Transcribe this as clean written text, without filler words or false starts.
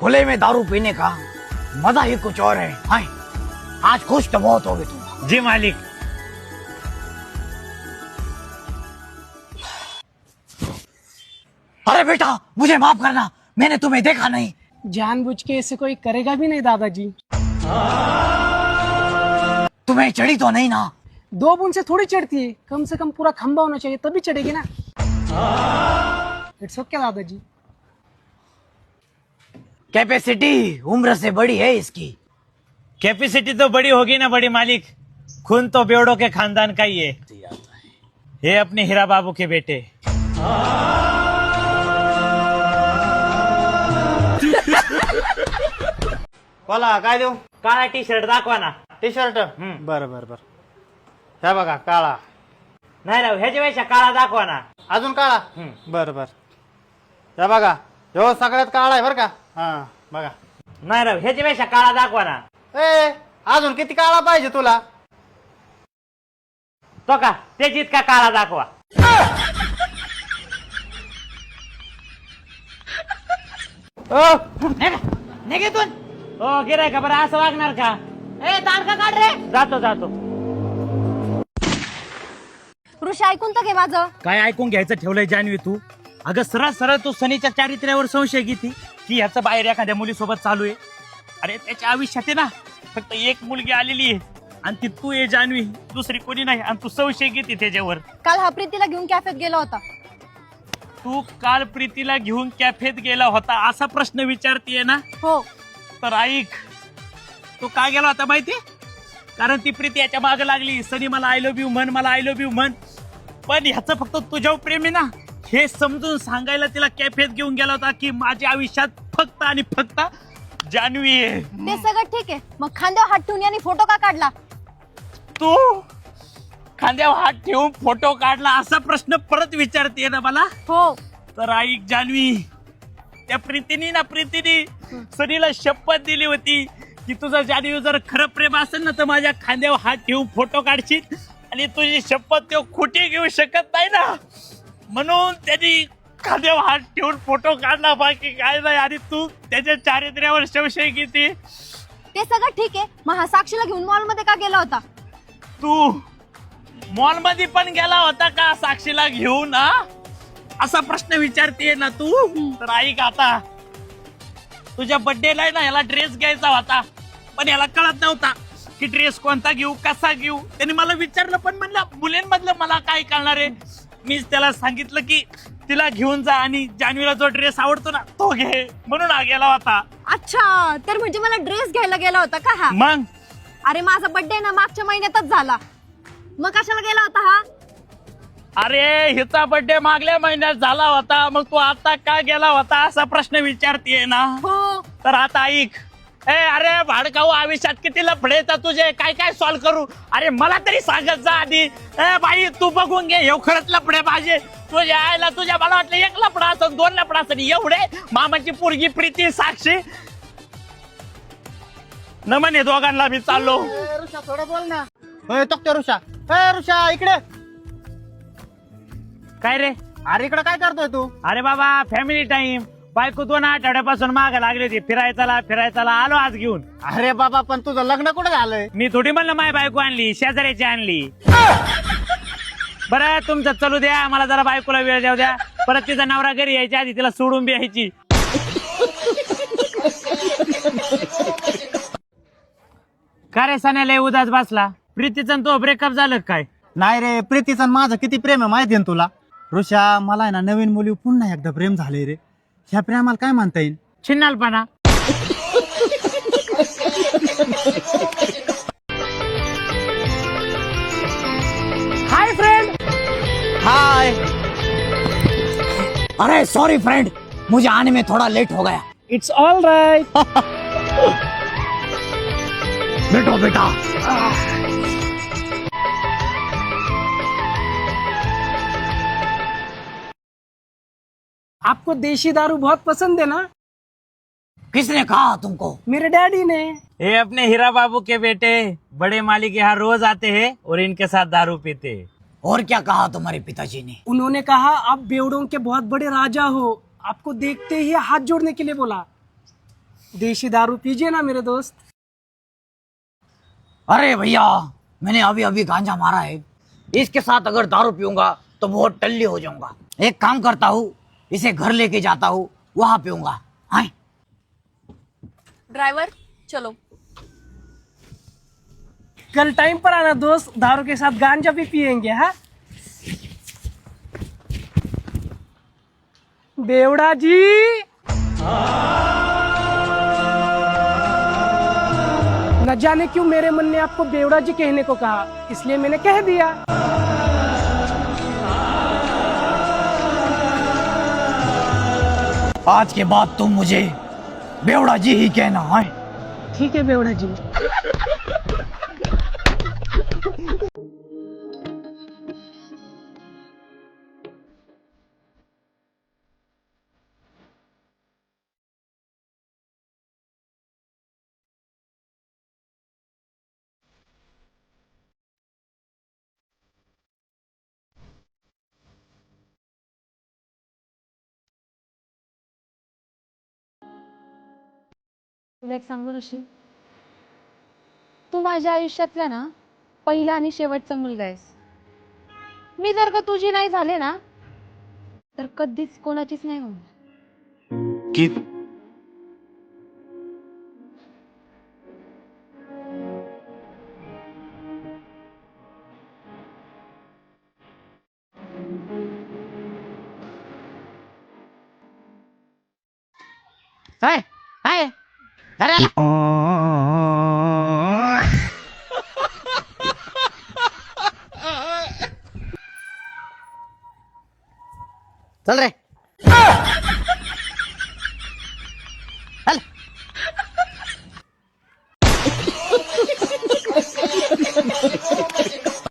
खुले में दारू पीने का मजा ही कुछ और है। हाय, आज खुश तो बहुत होगी तुम। जी मालिक। अरे बेटा, मुझे माफ करना, मैंने तुम्हें देखा नहीं। जानबूझ के ऐसे कोई करेगा भी नहीं दादाजी। तुम्हें चढ़ी तो नहीं ना? 2 बूंद से थोड़ी चढ़ती है, कम से कम पूरा खंबा होना चाहिए तभी चढ़ेगी ना। It's okay Dadaji. कैपेसिटी उम्र से बड़ी है इसकी। कैपेसिटी तो बड़ी होगी ना बड़ी मालिक, खून तो बेवड़ों के खानदान का ही है। ये अपने हीरा बाबू के बेटे। बोला काय देऊ? काळा टी शर्ट दाखवा ना. टी शर्ट बरं बरं बरं. हे बघा काळा. नाही राव, ह्याच्यापेक्षा काळा दाखवा ना. अजून काळा. बरं बरं. हे बघा, ह्यो सगळ्यात काळा आहे बरं का. हा बघा. नाही राव, ह्याच्यापेक्षा काळा दाखवा ना. ए अजून किती काळा पाहिजे तुला? तो का त्याची इतका काळा दाखवा. निघेतून. हो गिराय का बरं असं वागणार का? ए दार का काढ रे. जातो जातो. ऋषी ऐकून तर घे माझं. काय ऐकून घ्यायचं ठेवलंय जान्हवी तू? अगं सरळ सरळ तू सनीच्या चारित्र्यावर संशय घेती की ह्याचं बाहेर एखाद्या मुलीसोबत चालू आहे. अरे त्याच्या आयुष्यात आहे ना फक्त एक मुलगी आलेली आहे आणि ती तू आहे जान्हवी, दुसरी कोणी नाही. आणि तू संशय घेते त्याच्यावर. काल हा प्रीतीला घेऊन कॅफेत गेला होता. तू काल प्रीतीला घेऊन कॅफेत गेला होता असा प्रश्न विचारतीये ना? हो. तर ऐक, तो का गेला होता माहिती? कारण ती प्रीती याच्या मागे लागली, सनी मला आय लव्ह यू म्हण, मला आय लव्ह यू म्हण. पण ह्याचं फक्त तुझ्यावर प्रेम आहे ना हे समजून सांगायला तिला कॅफेत घेऊन गेला होता की माझ्या आयुष्यात फक्त आणि फक्त जान्हवी आहे. ते सगळं ठीक आहे, मग खांद्यावर हात ठेवून यांनी फोटो का काढला? तू खांद्यावर हात ठेवून फोटो काढला असा प्रश्न परत विचारते ना मला? हो. तर ऐक जान्हवी, त्या प्रीतीने सनीला शपथ दिली होती की तुझं जान्हवी जर खरं प्रेम असेल ना तर माझ्या खांद्यावर हात ठेवून फोटो काढशील. आणि तुझी शपथ तो खोटी घेऊ शकत नाही ना, म्हणून त्यांनी खांद्यावर हात ठेवून फोटो काढला, बाकी काय नाही. आणि तू त्याच्या चारित्र्यावर संशय घेते. ते सगळं ठीक आहे, मग हा साक्षीला घेऊन मॉल मध्ये का गेला होता? तू मॉल मध्ये पण गेला होता का साक्षीला घेऊन? असा प्रश्न विचारते ना तू? तर ऐक, आता तुझ्या बर्थडेला ना याला ड्रेस घ्यायचा होता, पण याला कळत नव्हता की ड्रेस कोणता घेऊ, कसा घेऊ. त्याने मला विचारलं, पण म्हणलं मुलींमधलं मला काय कळणार आहे. मीच त्याला सांगितलं की तिला घेऊन जा आणि जान्हवीला जो ड्रेस आवडतो ना तो घे, म्हणून हा गेला होता. अच्छा, तर म्हणजे मला ड्रेस घ्यायला गेला होता का हा? मग अरे माझा बर्थडे ना मागच्या महिन्यातच झाला, मग कशाला गेला होता हा? अरे हिचा बर्थडे मागल्या महिन्यात झाला होता, मग तू आता का गेला होता असा प्रश्न विचारतीये ना? हो. तर आता ऐक, अरे भाडकाऊ आयुष्यात किती लफडे येतात तुझे, काय काय सॉल्व करू? अरे मला तरी सांगत जा आधी. बाई तू बघून घे, हे खरंच लफडे पाहिजे तुझ्या आईला. तुझ्या मला वाटलं 1 लफडा असं 2 लफडा असं, एवढे मामाची पोरगी प्रीती, साक्षी. न म्हणे दोघांना मी चाललो. ऋषा थोडं बोल ना. होय तो ऋषा. ऋषा इकडे. काय रे? अरे इकडे काय करतोय तू? अरे बाबा फॅमिली टाइम. बायको 2 आठवड्यापासून मागे लागली होती, फिरायला आलो आज घेऊन. अरे बाबा, पण तुझं लग्न कुठे झालंय? मी थोडी म्हणलं माय बायको आणली, शेजाऱ्याची आणली. बरं तुमचं चलू द्या, मला जरा बायकोला वेळ द्याव द्या. परत तिचा नवरा घरी यायच्या आधी तिला सोडून बी यायची. का रे सण्याला उदास बसला? प्रीतीचा तो ब्रेकअप झालं काय? नाही रे, प्रीतीचं माझं किती प्रेम आहे माहिती आहे तुला? ऋषा, मला आहे ना नवीन मुली पुन्हा एकदा प्रेम झालंय रे. ह्या प्रेमाला काय म्हणता येईल? छिन्नालपणा. Hi friend. हाय. अरे सॉरी फ्रेंड, मुझे आने में थोड़ा लेट हो गया. It's all right. बैठो बेटा. आपको देशी दारू बहुत पसंद है ना? किसने कहा तुमको? मेरे डैडी ने. ये अपने हीरा बाबू के बेटे बड़े मालिक यहाँ रोज आते हैं और इनके साथ दारू पीते हैं. और क्या कहा तुम्हारे पिताजी ने? उन्होंने कहा आप बेवड़ों के बहुत बड़े राजा हो, आपको देखते ही हाथ जोड़ने के लिए बोला. देशी दारू पीजिए ना मेरे दोस्त। अरे भैया, मैंने अभी अभी गांजा मारा है, इसके साथ अगर दारू पीऊंगा तो बहुत टल्ली हो जाऊंगा। एक काम करता हूँ, इसे घर लेके जाता हूँ, वहां पीऊंगा। हाँ ड्राइवर चलो। कल टाइम पर आना दोस्त, दारू के साथ गांजा भी पियेंगे। हाँ बेवड़ा जी। न जाने क्यों मेरे मन ने आपको बेवड़ा जी कहने को कहा, इसलिए मैंने कह दिया। आज के बाद तुम मुझे बेवड़ा जी ही कहना है। ठीक है बेवड़ा जी। तुला एक सांगू ऋषी, तू माझ्या आयुष्यातला ना पहिला आणि शेवटचा मुलगा आहेस. मी जर का तुझी नाही झाले ना तर कधीच कोणाचीच नाही होणार. है? है? अरे चल रे, चल।